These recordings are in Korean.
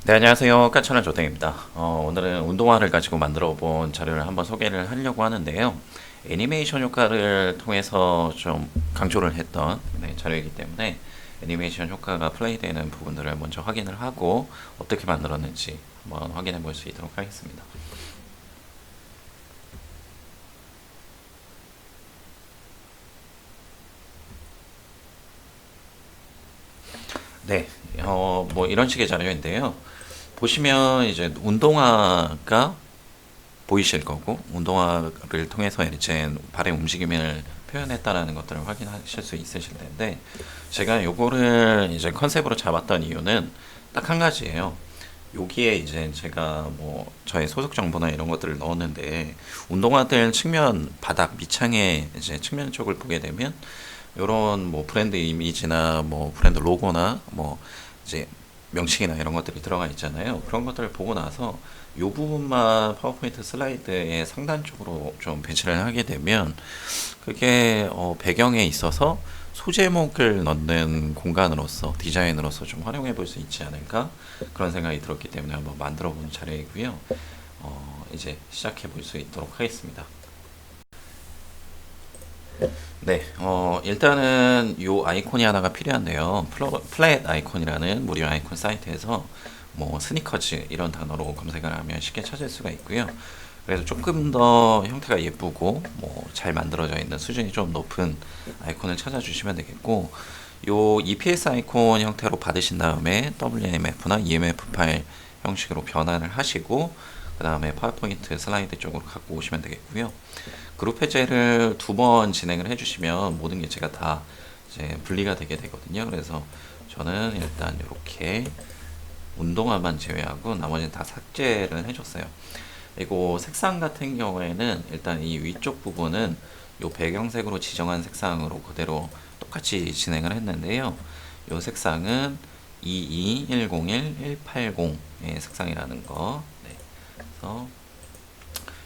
네, 안녕하세요. 까천한 조땡입니다. 오늘은 운동화를 가지고 만들어 본 자료를 한번 소개를 하려고 하는데요. 애니메이션 효과를 통해서 좀 강조를 했던 자료이기 때문에 애니메이션 효과가 플레이되는 부분들을 먼저 확인을 하고 어떻게 만들었는지 한번 확인해 볼 수 있도록 하겠습니다. 네, 뭐 이런 식의 자료인데요. 보시면 이제 운동화가 보이실 거고 운동화를 통해서 이제 발의 움직임을 표현했다라는 것들을 확인하실 수 있으실 텐데 제가 요거를 이제 컨셉으로 잡았던 이유는 딱 한 가지예요. 여기에 이제 제가 뭐 저의 소속 정보나 이런 것들을 넣었는데 운동화들 측면 바닥 밑창에 이제 측면 쪽을 보게 되면 이런 뭐 브랜드 이미지나 뭐 브랜드 로고나 뭐 이제 명칭이나 이런 것들이 들어가 있잖아요. 그런 것들을 보고 나서 이 부분만 파워포인트 슬라이드의 상단 쪽으로 좀 배치를 하게 되면 그게 배경에 있어서 소제목을 넣는 공간으로서 디자인으로서 좀 활용해 볼 수 있지 않을까 그런 생각이 들었기 때문에 한번 만들어 본 자료이고요. 이제 시작해 볼 수 있도록 하겠습니다. 네, 일단은 요 아이콘이 하나가 필요한데요. 플랫 아이콘이라는 무료 아이콘 사이트에서 뭐 스니커즈 이런 단어로 검색을 하면 쉽게 찾을 수가 있고요. 그래서 조금 더 형태가 예쁘고 뭐 잘 만들어져 있는 수준이 좀 높은 아이콘을 찾아주시면 되겠고, 요 EPS 아이콘 형태로 받으신 다음에 WMF나 EMF 파일 형식으로 변환을 하시고 그 다음에 파워포인트 슬라이드 쪽으로 갖고 오시면 되겠고요. 그룹 해제를 두 번 진행을 해주시면 모든 게 제가 다 이제 분리가 되게 되거든요. 그래서 저는 일단 이렇게 운동화만 제외하고 나머지는 다 삭제를 해줬어요. 그리고 색상 같은 경우에는 일단 이 위쪽 부분은 요 배경색으로 지정한 색상으로 그대로 똑같이 진행을 했는데요. 요 색상은 22101-180의 색상이라는 거. 네. 그래서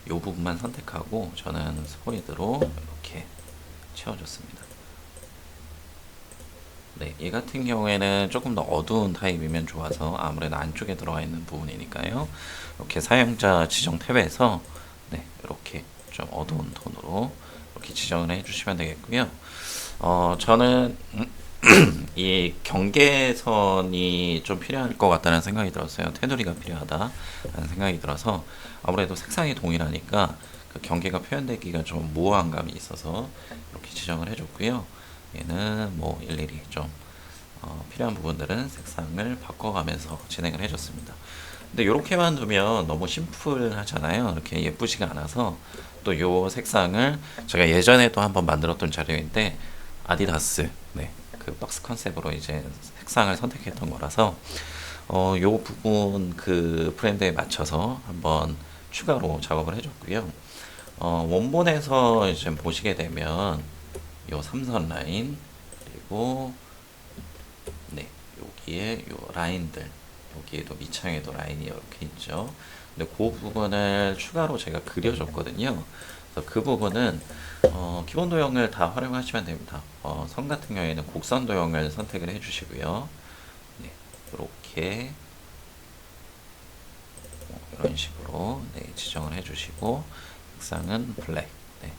요 부분만 선택하고 저는 스포이드로 이렇게 채워줬습니다. 네, 이 같은 경우에는 조금 더 어두운 타입이면 좋아서 아무래도 안쪽에 들어가 있는 부분이니까요. 이렇게 사용자 지정 탭에서 네, 이렇게 좀 어두운 톤으로 이렇게 지정을 해주시면 되겠고요. 저는 이 경계선이 좀 필요할 것 같다는 생각이 들었어요. 테두리가 필요하다라는 생각이 들어서 아무래도 색상이 동일하니까 그 경계가 표현되기가 좀 모호한 감이 있어서 이렇게 지정을 해줬고요. 얘는 뭐 일일이 좀 필요한 부분들은 색상을 바꿔가면서 진행을 해줬습니다. 근데 이렇게만 두면 너무 심플하잖아요. 이렇게 예쁘지가 않아서 또 요 색상을 제가 예전에도 한번 만들었던 자료인데 아디다스 네, 그 박스 컨셉으로 이제 색상을 선택했던 거라서 요 부분 그 브랜드에 맞춰서 한번 추가로 작업을 해줬고요. 원본에서 이제 보시게 되면 요 삼선 라인 그리고 네 여기에 요 라인들 여기에도 밑창에도 라인이 이렇게 있죠. 근데 그 부분을 추가로 제가 그려줬거든요. 그래서 그 부분은 기본 도형을 다 활용하시면 됩니다. 선 같은 경우에는 곡선 도형을 선택을 해주시고요. 네, 이렇게 이런 식으로 네, 지정을 해주시고 색상은 블랙 네,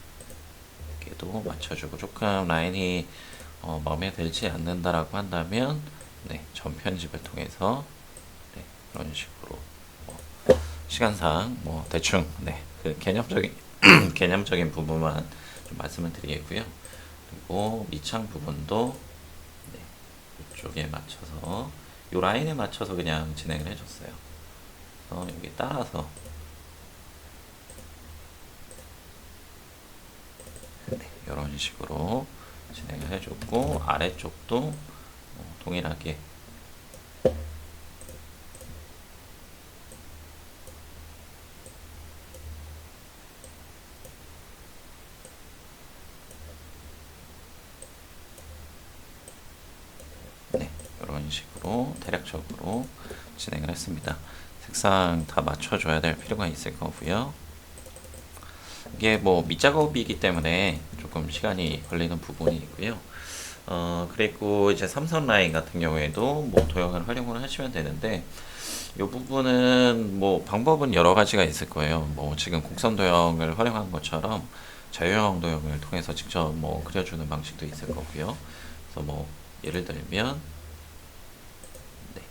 여기도 맞춰주고 조금 라인이 마음에 들지 않는다라고 한다면 네, 전 편집을 통해서 네, 이런 식으로 뭐 시간상 뭐 대충 네, 그 개념적인 개념적인 부분만 좀 말씀을 드리겠고요. 그리고 밑창 부분도 네, 이쪽에 맞춰서 이 라인에 맞춰서 그냥 진행을 해줬어요. 여기 따라서 네, 이런 식으로 진행을 해줬고 아래쪽도 동일하게 네, 이런 식으로 대략적으로 진행을 했습니다. 색상 다 맞춰줘야 될 필요가 있을 거고요. 이게 뭐 밑작업이기 때문에 조금 시간이 걸리는 부분이고요. 그리고 이제 삼선 라인 같은 경우에도 뭐 도형을 활용을 하시면 되는데 이 부분은 뭐 방법은 여러 가지가 있을 거예요. 뭐 지금 곡선 도형을 활용한 것처럼 자유형 도형을 통해서 직접 뭐 그려주는 방식도 있을 거고요. 그래서 뭐 예를 들면 네,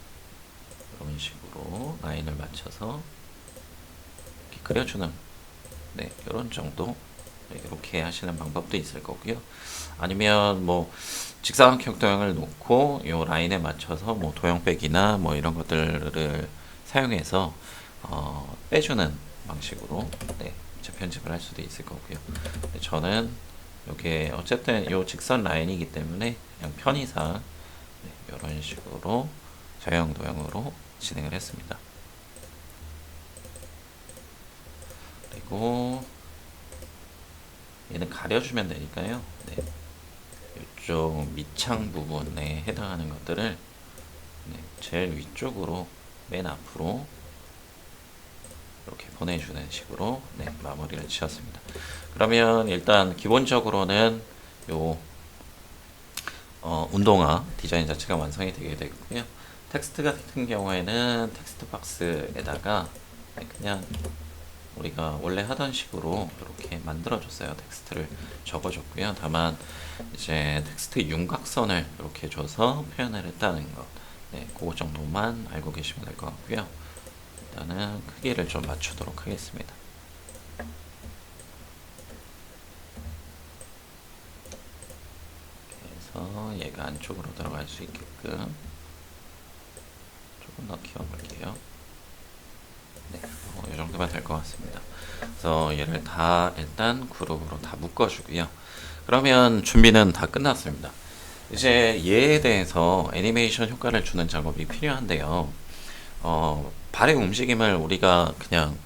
이런 식으로 라인을 맞춰서 이렇게 그려주는 네, 이런 정도 네, 이렇게 하시는 방법도 있을 거고요. 아니면 뭐 직사각형 도형을 놓고 이 라인에 맞춰서 뭐 도형백이나 뭐 이런 것들을 사용해서 빼주는 방식으로 네, 재편집을 할 수도 있을 거고요. 저는 이게 어쨌든 이 직선 라인이기 때문에 그냥 편의상 네, 이런 식으로 자유형 도형으로 진행을 했습니다. 그리고 얘는 가려주면 되니까요. 네. 이쪽 밑창 부분에 해당하는 것들을 네, 제일 위쪽으로 맨 앞으로 이렇게 보내주는 식으로 네, 마무리를 지었습니다. 그러면 일단 기본적으로는 요 운동화 디자인 자체가 완성이 되게 되고요. 텍스트 같은 경우에는 텍스트 박스에다가 네, 그냥 우리가 원래 하던 식으로 이렇게 만들어줬어요. 텍스트를 적어줬고요. 다만 이제 텍스트 윤곽선을 이렇게 줘서 표현을 했다는 것. 네, 그거 정도만 알고 계시면 될 것 같고요. 일단은 크기를 좀 맞추도록 하겠습니다. 그래서 얘가 안쪽으로 들어갈 수 있게끔 조금 더 키워볼게요. 네, 이 정도면 될 것 같습니다. 그래서 얘를 다 일단 그룹으로 다 묶어주고요. 그러면 준비는 다 끝났습니다. 이제 얘에 대해서 애니메이션 효과를 주는 작업이 필요한데요. 발의 움직임을 우리가 그냥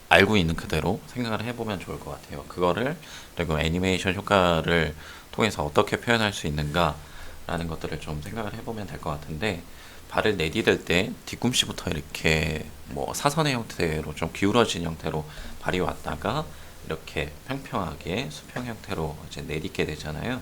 알고 있는 그대로 생각을 해보면 좋을 것 같아요. 그거를 그리고 애니메이션 효과를 통해서 어떻게 표현할 수 있는가 라는 것들을 좀 생각을 해보면 될 것 같은데 발을 내디딜 때 뒤꿈치부터 이렇게 뭐 사선의 형태로 좀 기울어진 형태로 발이 왔다가 이렇게 평평하게 수평 형태로 이제 내딛게 되잖아요.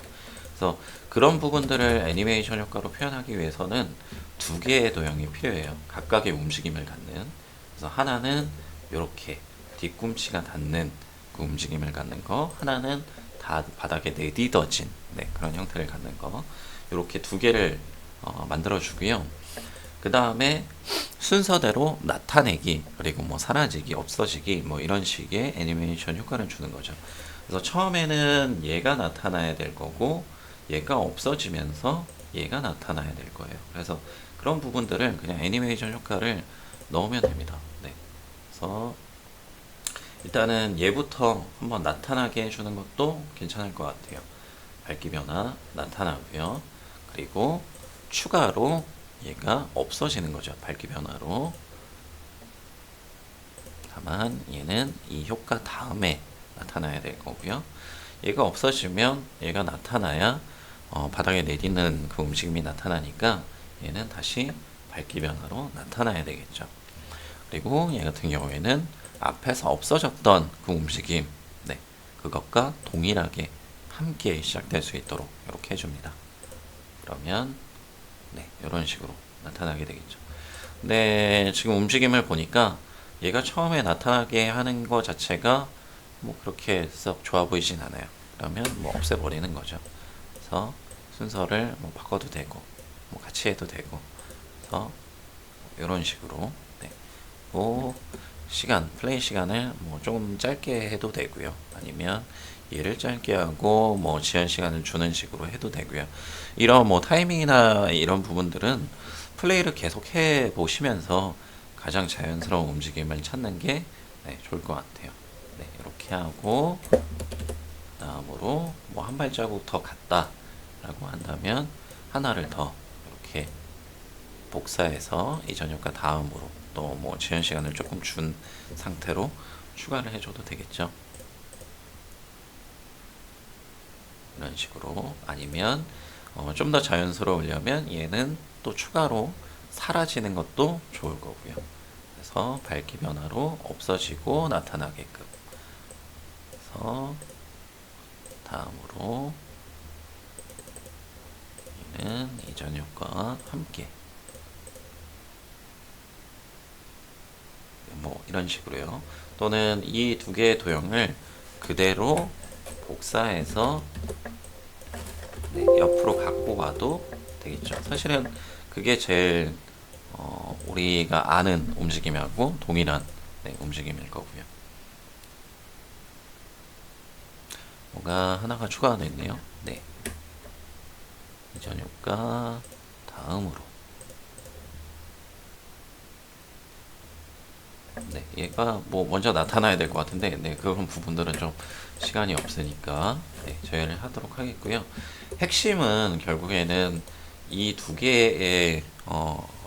그래서 그런 부분들을 애니메이션 효과로 표현하기 위해서는 두 개의 도형이 필요해요. 각각의 움직임을 갖는. 그래서 하나는 이렇게 뒤꿈치가 닿는 그 움직임을 갖는 거, 하나는 다 바닥에 내딛어진 네, 그런 형태를 갖는 거. 이렇게 두 개를 만들어 주고요. 그 다음에 순서대로 나타내기, 그리고 뭐 사라지기, 없어지기, 뭐 이런 식의 애니메이션 효과를 주는 거죠. 그래서 처음에는 얘가 나타나야 될 거고, 얘가 없어지면서 얘가 나타나야 될 거예요. 그래서 그런 부분들을 그냥 애니메이션 효과를 넣으면 됩니다. 네. 그래서 일단은 얘부터 한번 나타나게 해주는 것도 괜찮을 것 같아요. 밝기 변화 나타나고요. 그리고 추가로 얘가 없어지는 거죠. 밝기 변화로. 다만 얘는 이 효과 다음에 나타나야 될 거고요. 얘가 없어지면 얘가 나타나야 바닥에 내딛는 그 움직임이 나타나니까 얘는 다시 밝기 변화로 나타나야 되겠죠. 그리고 얘 같은 경우에는 앞에서 없어졌던 그 움직임, 네, 그것과 동일하게 함께 시작될 수 있도록 이렇게 해줍니다. 그러면 네, 이런 식으로 나타나게 되겠죠. 근데 지금 움직임을 보니까 얘가 처음에 나타나게 하는 것 자체가 뭐 그렇게 썩 좋아 보이진 않아요. 그러면 뭐 없애버리는 거죠. 그래서 순서를 뭐 바꿔도 되고, 뭐 같이 해도 되고, 그래서 이런 식으로 네. 뭐 시간, 플레이 시간을 뭐 조금 짧게 해도 되고요. 아니면 얘를 짧게 하고 뭐 지연 시간을 주는 식으로 해도 되고요. 이런 뭐 타이밍이나 이런 부분들은 플레이를 계속 해 보시면서 가장 자연스러운 움직임을 찾는 게 네, 좋을 것 같아요. 네, 이렇게 하고 다음으로 뭐 한 발자국 더 갔다라고 한다면 하나를 더 이렇게 복사해서 이전 효과 다음으로 또 뭐 지연 시간을 조금 준 상태로 추가를 해줘도 되겠죠. 이런 식으로 아니면 좀 더 자연스러우려면 얘는 또 추가로 사라지는 것도 좋을 거고요. 그래서 밝기 변화로 없어지고 나타나게끔. 그래서 다음으로 경우에는 이전 효과 함께 뭐 이런 식으로요. 또는 이 두 개의 도형을 그대로 복사해서 네, 옆으로 갖고 와도 되겠죠. 사실은 그게 제일 우리가 아는 움직임하고 동일한 네, 움직임일 거고요. 뭔가 하나가 추가가 됐네요. 네. 이전 효과 다음으로 네, 얘가 뭐 먼저 나타나야 될 것 같은데 네, 그런 부분들은 좀 시간이 없으니까 네, 제외를 하도록 하겠고요. 핵심은 결국에는 이 두 개의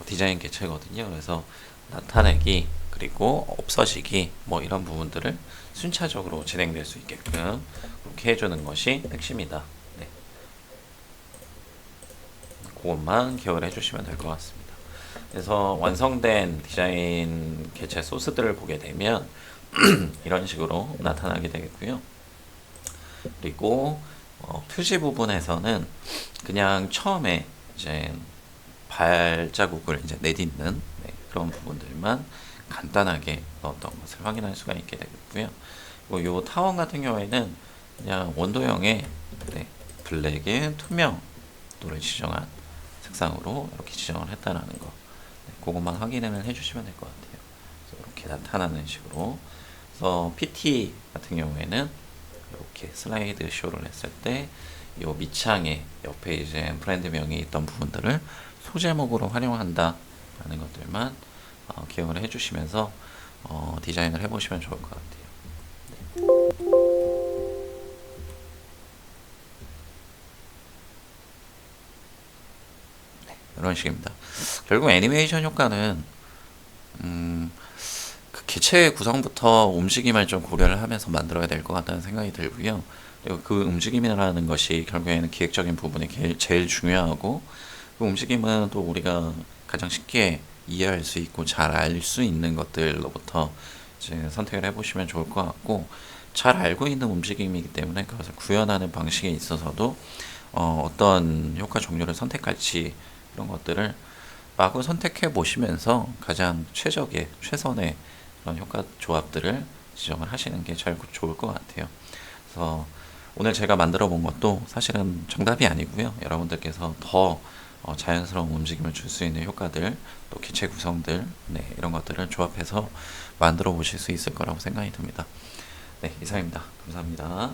디자인 개체거든요. 그래서 나타내기 그리고 없어지기 뭐 이런 부분들을 순차적으로 진행될 수 있게끔 그렇게 해주는 것이 핵심이다. 네, 그것만 기억을 해주시면 될 것 같습니다. 그래서 완성된 디자인 개체 소스들을 보게 되면 이런 식으로 나타나게 되겠고요. 그리고 표시 부분에서는 그냥 처음에 이제 발자국을 이제 내딛는 네, 그런 부분들만 간단하게 어떤 것을 확인할 수가 있게 되겠고요. 그리고 이 타원 같은 경우에는 그냥 원도형의 네, 블랙의 투명도를 지정한 색상으로 이렇게 지정을 했다라는 거. 네, 그것만 확인을 해주시면 될 것 같아요. 이렇게 나타나는 식으로. 그래서 PT 같은 경우에는 이렇게 슬라이드 쇼를 했을 때 이 밑창에 옆에 이제 브랜드명이 있던 부분들을 소제목으로 활용한다 라는 것들만 기억을 해주시면서 디자인을 해보시면 좋을 것 같아요. 네, 이런 식입니다. 결국 애니메이션 효과는 그 개체 구성부터 움직임을 좀 고려를 하면서 만들어야 될 것 같다는 생각이 들고요. 그리고 그 움직임이라는 것이 결국에는 기획적인 부분이 제일 중요하고 그 움직임은 또 우리가 가장 쉽게 이해할 수 있고 잘 알 수 있는 것들로부터 이제 선택을 해보시면 좋을 것 같고 잘 알고 있는 움직임이기 때문에 그것을 구현하는 방식에 있어서도 어떤 효과 종류를 선택할지 이런 것들을 마구 선택해 보시면서 가장 최선의 그런 효과 조합들을 지정을 하시는 게 제일 좋을 것 같아요. 그래서 오늘 제가 만들어 본 것도 사실은 정답이 아니고요. 여러분들께서 더 자연스러운 움직임을 줄 수 있는 효과들, 또 기체 구성들, 네, 이런 것들을 조합해서 만들어 보실 수 있을 거라고 생각이 듭니다. 네, 이상입니다. 감사합니다.